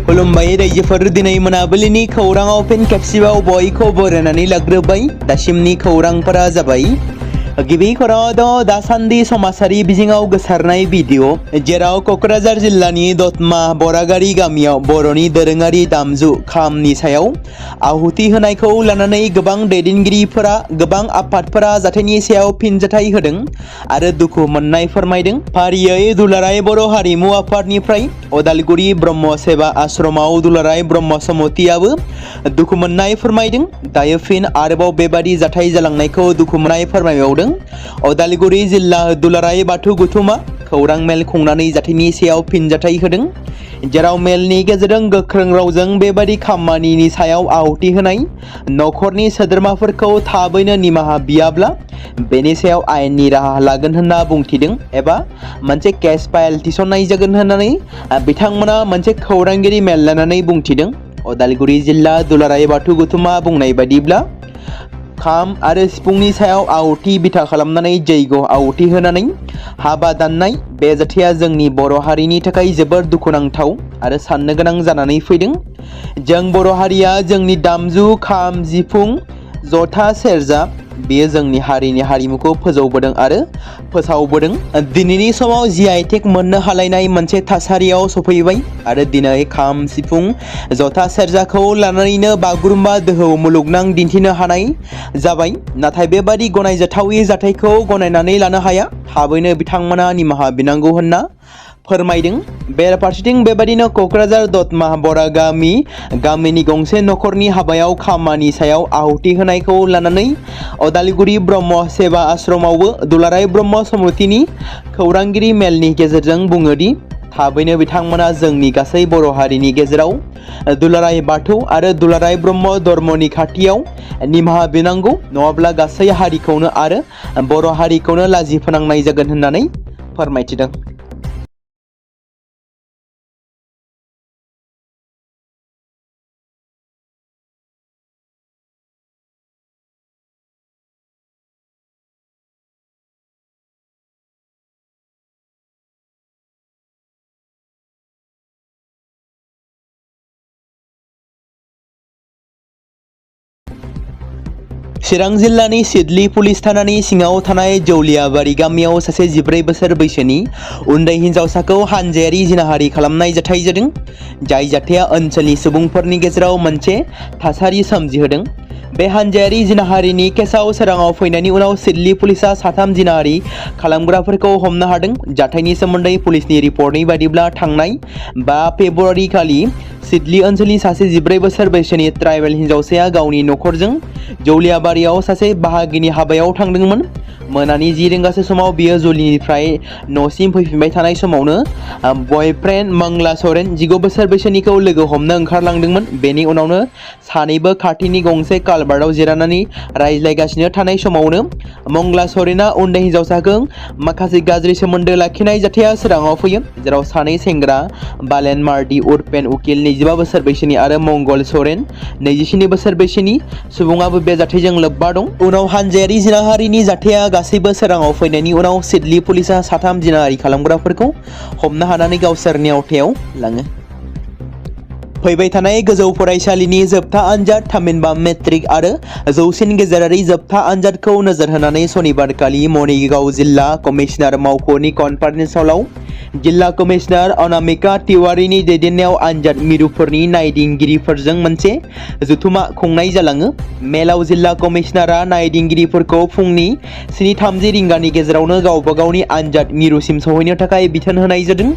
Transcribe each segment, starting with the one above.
खुलुमबाय रायजोफोर दिनै मोनाबिलिनि खौराङाव फिन खेबसेबाव बयखौ बरायनानै लाग्रोबाय। दासिमनि खौरांफोरा जाबाय गिबि खौराङाव दासान्दि समाजारि बिजोङाव गोसारनाय भिडिअ जेराव क'क्राझार जिल्लानि दतमा बरागारि गामियाव बर'नि दोरोङारि दामजु खामनि सायाव आहुति होनायखौ लानानै गोबां दैदेनगिरिफोरा गोबां आफादफोरा जाथायनि सायाव फिनजाथाय होदों आरो दुखु मोननाय फोरमायदों। फारियै दुलाराय बर' हारिमु आफादनिफ्राय उदालगुरि ब्रह्म सेवा आश्रमाव दुलाराय ब्रह्म समितियाबो दुखु मोननाय फोरमायदों। दायो फिन आरोबाव बेबादि जाथाय जालांनायखौ दुखु मोननाय फोरमायबावदों। उदालगुरि जिल्ला दुलाराय बाथौ गौथुमा खौरां मेल खुंनानै जाथायनि सायाव फिनजाथाय होदों, जेराव मेलनि गेजेरजों गोख्रों रावजों बेबादि खामानिनि सायाव आहुति होनाय नखरनि सोद्रोमाफोरखौ थाबैनो निमाहा बियाब्ला बेनि सायाव आयेननि राहा लागोन होनना बुंथिदों एबा मोनसे केस फाइल थिसननाय जागोन होननानै बिथांमोना मोनसे खौरांगिरि मेल लानानै बुंथिदों। उदालगुरि जिल्ला दुलाराय बाथौ गौथुमा बुंनाय बायदिब्ला खाम आरो सिफुंनि सायाव आहुति बिथा खालामनानै जैग' आहुति होनानै हाबा दाननाय बे जाथाया जोंनि बर' हारिनि थाखाय जोबोर दुखुनांथाव आरो साननो गोनां जानानै फैदों। जों बर' हारिया जोंनि दामजु खाम सिफुं जथा सेरजा बेयो जोंनि हारिनि हारिमुखौ फोजौबोदों आरो फोसावबोदों। दिनैनि समाव GI टेग मोननो हालायनाय मोनसे थासारियाव सफैबाय आरो दिनै खाम सिफुं जथा सेरजाखौ लानानैनो बागुरुम्बा दोहौ मुलुगनां दिन्थिनो हानाय जाबाय। नाथाय बेबादि गनायजाथावै जाथायखौ गनायनानै लानो हाया। थाबैनो बिथांमोना निमाहा बिनांगौ होनना फोरमायदों। बेराफारसेथिं बेबादिनो क'क्राझार दतमा बरा गामिनि गंसे नखरनि हाबायाव खामानि सायाव आहुति होनायखौ लानानै उदालगुरि ब्रह्म सेवा आश्रमावबो दुलाराय ब्रह्म समितिनि खौरांगिरि मेलनि गेजेरजों बुङोदि थाबैनो बिथांमोना जोंनि गासै बर' हारिनि गेजेराव दुलाराय बाथौ आरो दुलाराय ब्रह्म धर्मनि खाथियाव निमाहा बिनांगौ, नङाब्ला गासै हारिखौनो आरो बर' हारिखौनो लाजि फोनांनाय जागोन होननानै फोरमायथिदों। चिरां जिल्लानि सिडली पुलिस थानानि सिङाव थानाय जौलियाबारि गामियाव सासे 14 बोसोर बैसोनि उन्दै हिन्जावसाखौ हानजायारि जिनाहारि खालामनाय जाथाय जादों। जाय जाथाया ओनसोलनि सुबुंफोरनि गेजेराव मोनसे थासारि सोमजिहोदों। बे हानजायारि जिनाहारिनि केसआव सोराङाव फैनायनि उनाव सिडली पुलिसा 3 जिनाहारि खालामग्राफोरखौ हमनो हादों। जाथायनि सोमोन्दै पुलिसनि रिपर्टनि बायदिब्ला थांनाय 5 फेब्रुआरि खालि सिडली ओनसोलनि सासे 14 बोसोर बैसोनि ट्राइबेल हिन्जावसाया गावनि नखरजों जौलियाबारियाव सासे बाहागिनि हाबायाव थांदोंमोन। मोनानि 10 रिंगासो समाव बियो जुलिनिफ्राय न'सिम फैफिनबाय थानाय समावनो बयफ्रेन्ड मंगला सरेन 15 बोसोर बैसोनिखौ लोगो हमनो ओंखारलांदोंमोन। बेनि उनावनो सानैबो खाथिनि गंसे कालभार्टआव जिरायनानै रायज्लायगासिनो थानाय समावनो मंगला सरेना उन्दै हिन्जावसाखौ माखासे गाज्रि सोमोन्दो लाखिनाय जाथाया सोराङाव फैयो, जेराव सानै सेंग्रा बालेन मार्डी उर्पेन उकिल 25 बोसोर बैसोनि आरो मंगल सरेन 27 बोसोर बैसोनि सुबुङाबो बे जाथायजों लोब्बा दं। उनाव हानजायारि जिनाहारिनि जाथाया गासैबो सोराङाव फैनायनि उनाव सिडली पुलिसा 3 जिनाहारि खालामग्राफोरखौ हमनो हानानै गावसोरनि आवथायाव लाङो। फैबाय थानाय गोजौ फरायसालिनि जोबथा आनजाद थामहिनबा मेट्रिक आरो जौसिन गेजेरारि जोबथा आनजादखौ नोजोर होनानै सनिबारखालि मरिगाव जिल्ला कमिशनार मावख'नि कनफारेन्स हलाव जिल्ला कमिशनार अनामिका तिवारीनि दैदेननायाव आनजाद मिरुफोरनि नायदिंगिरिफोरजों मोनसे जथुमा खुंनाय जालाङो। मेलाव जिल्ला कमिशनारा नायदिंगिरिफोरखौ फुंनि 7:30 रिंगानि गेजेरावनो गावबा गावनि आनजाद मिरुसिम सौहैनो थाखाय बिथोन होनाय जादों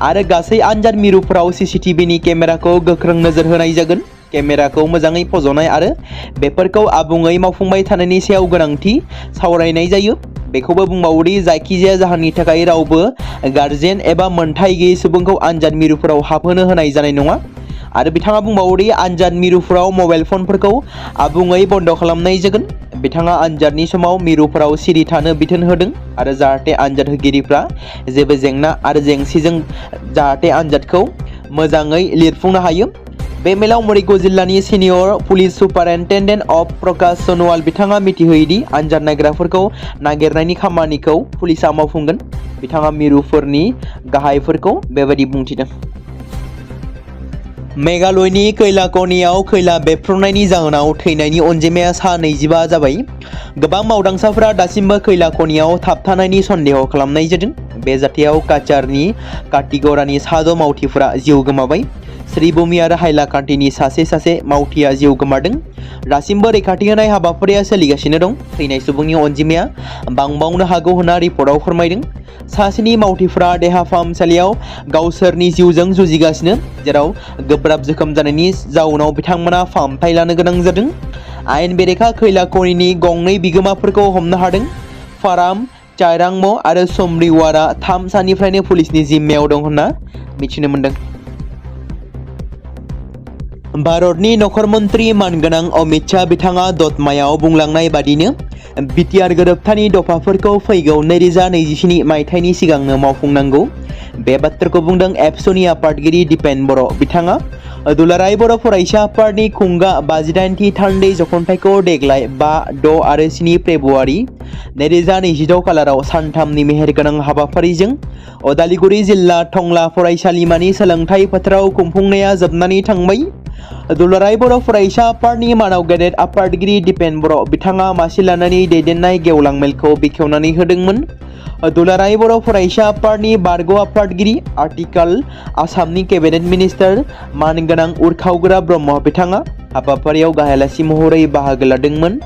आरो गासै आनजाद मिरुफोराव CCTVनि केमेराखौ गोख्रों नोजोर होनाय जागोन। केमेराखौ मोजाङै फज'नाय आरो बेफोरखौ आबुङै मावफुंबाय थानायनि सायाव गोनांथि सावरायनाय जायो। बेखौबो बुंबावोदि जायखिजाया जाहोननि थाखाय रावबो गार्जेन एबा मोनथाय गैयै सुबुंखौ आनजाद मिरुफोराव हाबहोनो होनाय जानाय नङा। आरो बिथाङा बुंबावोदि आनजाद मिरुफोराव मबाइल फनफोरखौ आबुङै बन्द' खालामनाय जागोन। बिथाङा आनजादनि समाव मिरुफोराव सिरि थानो बिथोन होदों आरो जाहाथे आनजाद होगिरिफ्रा जेबो जेंना आरो जेंसिजों जाहाथे आनजादखौ मोजाङै लिरफुंनो हायो। बे मेलाव मरिगाव जिल्लानि सिनियर पुलिस सुपारिनटेन्डेन्ट अफ प्रकाश सनोवाल बिथाङा मिथिहोयोदि आनजाद नायग्राफोरखौ नागिरनायनि खामानिखौ पुलिसा मावफुंगोन। बिथाङा मिरुफोरनि गाहायफोरखौ बेबायदि बुंथिदों। मेघालयनि खैला खनियाव खैला बेफ्रुनायनि जाहोनाव थैनायनि अनजिमाया सा 25 जाबाय। गोबां मावदांसाफोरा दासिमबो खैला खनियाव थाबथानायनि सन्देह खालामनाय जादों। बे जाथायाव काचारनि काटिगरानि सा 6 मावथिफोरा जिउ गोमाबाय। श्रीभूमि आरो हाइलाकान्दिनि सासे मावथिया जिउ गोमादों। दासिमबो रैखाथि होनाय हाबाफारिया सोलिगासिनो दं। थैनाय सुबुंनि अनजिमाया बांबावनो हागौ होनना रिपर्टआव फोरमायदों। सासेनि मावथिफोरा देहा फाहामसालियाव गावसोरनि जिउजों जुजिगासिनो, जेराव गोब्राब जोखोम जानायनि जाउनाव बिथांमोना फाहामथाय लानो गोनां जादों। आयेन बेरेखा खैला खनिनि गंनै बिगोमाफोरखौ हमनो हादों। फाराम चाइरांम आरो सोमरिवारा 3 साननिफ्रायनो पुलिसनि जिम्मायाव दं होनना मिथिनो मोन्दों। भारतनि नखर मन्त्रि मानगोनां अमित शाह बिथाङा दतमायाव बुंलांनाय बादिनो बिटिआर गोरोबथानि दफाफोरखौ फैगौ 2027 मायथाइनि सिगांनो मावफुंनांगौ। बे बाथ्राखौ बुंदों एबसुनि आफादगिरि दिपेन बर'। बिथाङा दुलाराय बर' फरायसा आफादनि खुंगा 58थि थान्दै जखनथाइखौ देग्लाय 5, 6 आरो 7 फेब्रुवारि 2026 खालाराव सानथामनि मेहेरगोनां हाबाफारिजों उदालगुरि जिल्ला टंला फरायसालिमानि सोलोंथाइ फोथाराव खुंफुंनाया जोबनानै थांबाय। दुलाराय बर' फरायसा आफादनि मानाव गेदेर आफादगिरि दिपेन बर' बिथाङा मासि लानानै दैदेननाय गेवलां मेलखौ बेखेवनानै होदोंमोन। दुलाराय बर' फरायसा आफादनि बारग' आफादगिरि आथिखाल आसामनि केबिनेट मिनिस्टार मानगोनां उरखावग्रा ब्रह्म बिथाङा हाबाफारियाव गाहाय आलासि महरै बाहागो लादोंमोन।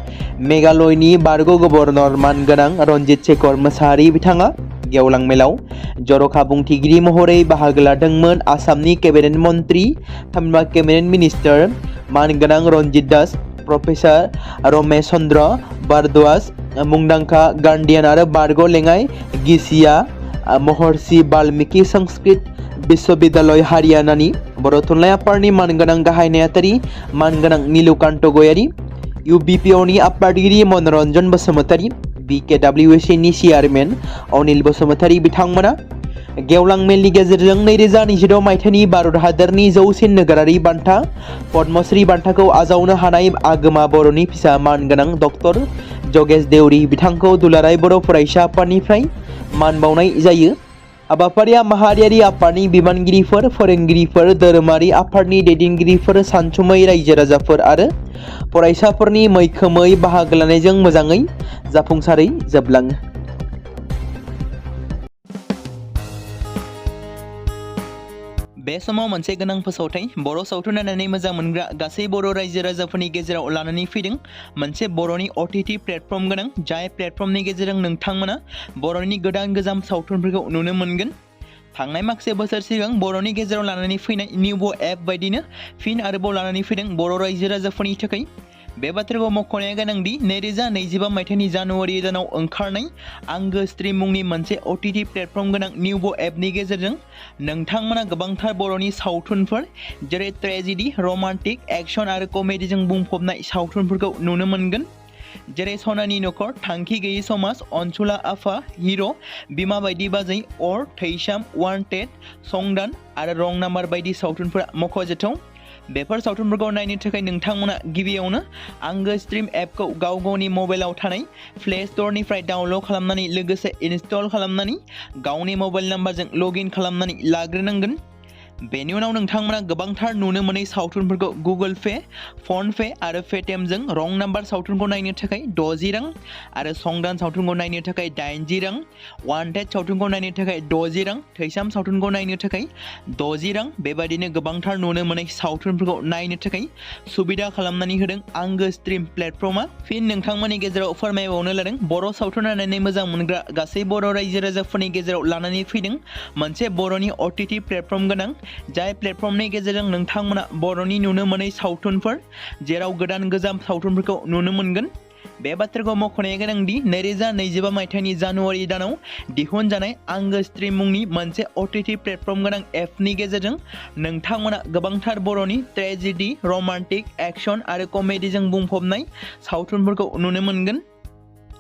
मेघालयनि बारग' गभर्नर मानगोनां रन्जित शेखर मोसाहारि बिथाङा गेवलां मेलाव जर'खा बुंथिगिरि महरै बाहागो लादोंमोन। आसामनि केबिनेट मन्त्रि थामहिनबा केबिनेट मिनिस्टार मानगोनां रन्जित दास, प्रफेसार रमेश चन्द्र भारद्वाज, मुंदांखा गार्डियान आरो बारग' लेङाइ गिसिया महर्षि बाल्मिकि संस्कृत विश्वविद्यालय हारियानानि बर' थुनलाइ आफादनि मानगोनां गाहाय नेहाथारि मानगोनां नीलकान्त गयारि, इउबिपिअनि आफादगिरि मनरन्जन बसुमतारी, बिकेडब्लिउएसनि चेयारमेन अनिल बसुमतारी बिथांमोना गेवलां मेलनि गेजेरजों 2026 मायथाइनि भारत हादरनि जौसिन नोगोरारि बान्था पद्मश्री बान्थाखौ आजावनो हानाय आगोमा बर'नि फिसा मानगोनां डक्टर जगेश देउरि बिथांखौ दुलाराय बर' फरायसा आफादनिफ्राय मान बावनाय जायो। हाबाफारिया माहारियारि आफादनि बिबानगिरिफोर, फोरोंगिरिफोर, धोरोमारि आफादनि दैदेनगिरिफोर, सानसुमै रायजो राजाफोर आरो फरायसाफोरनि मैखोमै बाहागो लानायजों मोजाङै जाफुंसारै जोबलाङो। बे समाव मोनसे गोनां फोसावथाय बर' सावथुन नायनानै मोजां मोनग्रा गासै बर' रायजो राजाफोरनि गेजेराव लानानै फैदों मोनसे बर'नि OTT प्लेटफर्म गोनां, जाय प्लेटफर्मनि गेजेरजों नोंथांमोना बर'नि गोदान सावथुनफोरखौ नुनो मोनगोन। थांनाय माखासे बोसोर सिगां बर'नि गेजेराव लानानै फैनाय निउबो एप बायदिनो फिन आरोबाव लानानै फैदों बर' रायजो राजाफोरनि थाखाय। बे बाथ्राखौ मख'नाया गोनांदि 2025 मायथाइनि जानुवारि दानाव ओंखारनाय आंगो स्ट्रिम मुंनि मोनसे OTT प्लेटफर्म गोनां निउबो एपनि गेजेरजों नोंथांमोना गोबांथार बर'नि सावथुनफोर जेरै ट्रेजेडि, रमान्टिक, एक्शन आरो कमेडिजों बुंफबनाय सावथुनफोरखौ नुनो मोनगोन। जेरै सनानि नखर, थांखि गैयै समाज, अनसुला आफा, हिर', बिमा बायदि बाजै, अर, थैसाम, वान्टेड, संदान आरो रं नाम्बार बायदि सावथुनफोरा मख'जाथाव। बेफोर सावथुनफोरखौ नायनो थाखाय नोंथांमोना गिबियावनो आंगो स्ट्रिम एपखौ गावनि मबाइलाव थानाय प्ले स्ट'रनिफ्राय डाउनल'ड खालामनानै लोगोसे इनस्टल खालामनानै गावनि मबाइल नाम्बारजों लगइन खालामनानै लाग्रोनांगोन। बेनि उनाव नोंथांमोना गोबांथार नुनो मोनै सावथुनफोरखौ गुगोल पे, फन पे आरो पेटिएमजों रं नाम्बार सावथुनखौ नायनो थाखाय 60 रां आरो संदान सावथुनखौ नायनो थाखाय 80 रां, वान्टेड सावथुनखौ नायनो थाखाय 60 रां, थैसाम सावथुनखौ नायनो थाखाय 60 रां बेबायदिनो गोबांथार नुनो मोनै सावथुनफोरखौ नायनो थाखाय सुबिदा खालामनानै होदों आंगो स्ट्रिम प्लेटफर्मा। फिन नोंथांमोननि गेजेराव फोरमायबावनो लादों बर' सावथुन नायनानै मोजां मोनग्रा गासै बर' रायजो राजाफोरनि गेजेराव लानानै फैदों मोनसे बर'नि OTT प्लेटफर्म गोनां, जाय प्लेटफर्मनि गेजेरजों नोंथांमोना बर'नि नुनो मोनै सावथुनफोर जेराव गोजाम सावथुनफोरखौ नुनो मोनगोन। बे बाथ्राखौ मख'नाया गोनांदि 2025 मायथाइनि जानुवारि दानाव दिहुनजानाय आंगो स्ट्रिम मुंनि मोनसे OTT प्लेटफर्म गोनां एपनि गेजेरजों नोंथांमोना गोबांथार बर'नि ट्रेजेडि, रमान्टिक, एक्शन आरो कमेडिजों बुंफबनाय सावथुनफोरखौ नुनो मोनगोन।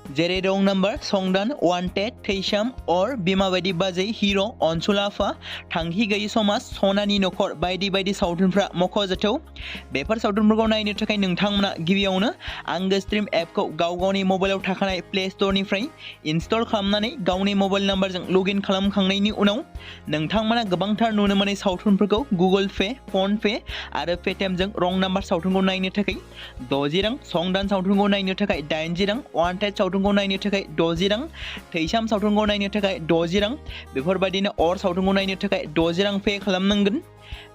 जेरै रं नाम्बार, संदान, वान्टेड, थैसाम, अर, बिमा बायदि बाजै, हिर', अनसुलाफा, थांखि गैयि समाज, सनानि नखर बायदि बायदि सावथुनफ्रा मख'जाथाव। बेफोर सावथुनफोरखौ नायनो थाखाय नोंथांमोना गिबियावनो आंगो स्ट्रिम एपखौ गावनि मबाइलाव थाखानाय प्ले स्ट'रनिफ्राय इनस्टल खालामनानै गावनि मबाइल नाम्बारजों लगइन खालामखांनायनि उनाव नोंथांमोना गोबांथार नुनो मोनै सावथुनफोरखौ गुगोल पे, फन पे आरो पेटिएमजों रं नाम्बार सावथुनखौ नायनो थाखाय 60 रां, संदान सावथुनखौ नायनो थाखाय 80 रां, वान्टेड सावथुनखौ नायनो थाखाय 60 रां, थैसाम सावथुनखौ नायनो थाखाय 60 रां, बेफोरबायदिनो अर सावथुनखौ नायनो थाखाय 60 रां पे खालामनांगोन।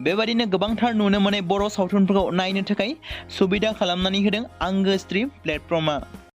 बेबायदिनो गोबांथार नुनो मोनै बर' सावथुनफोरखौ नायनो थाखाय सुबिदा खालामनानै होदों आंगो स्ट्रिम प्लेटफर्मआ।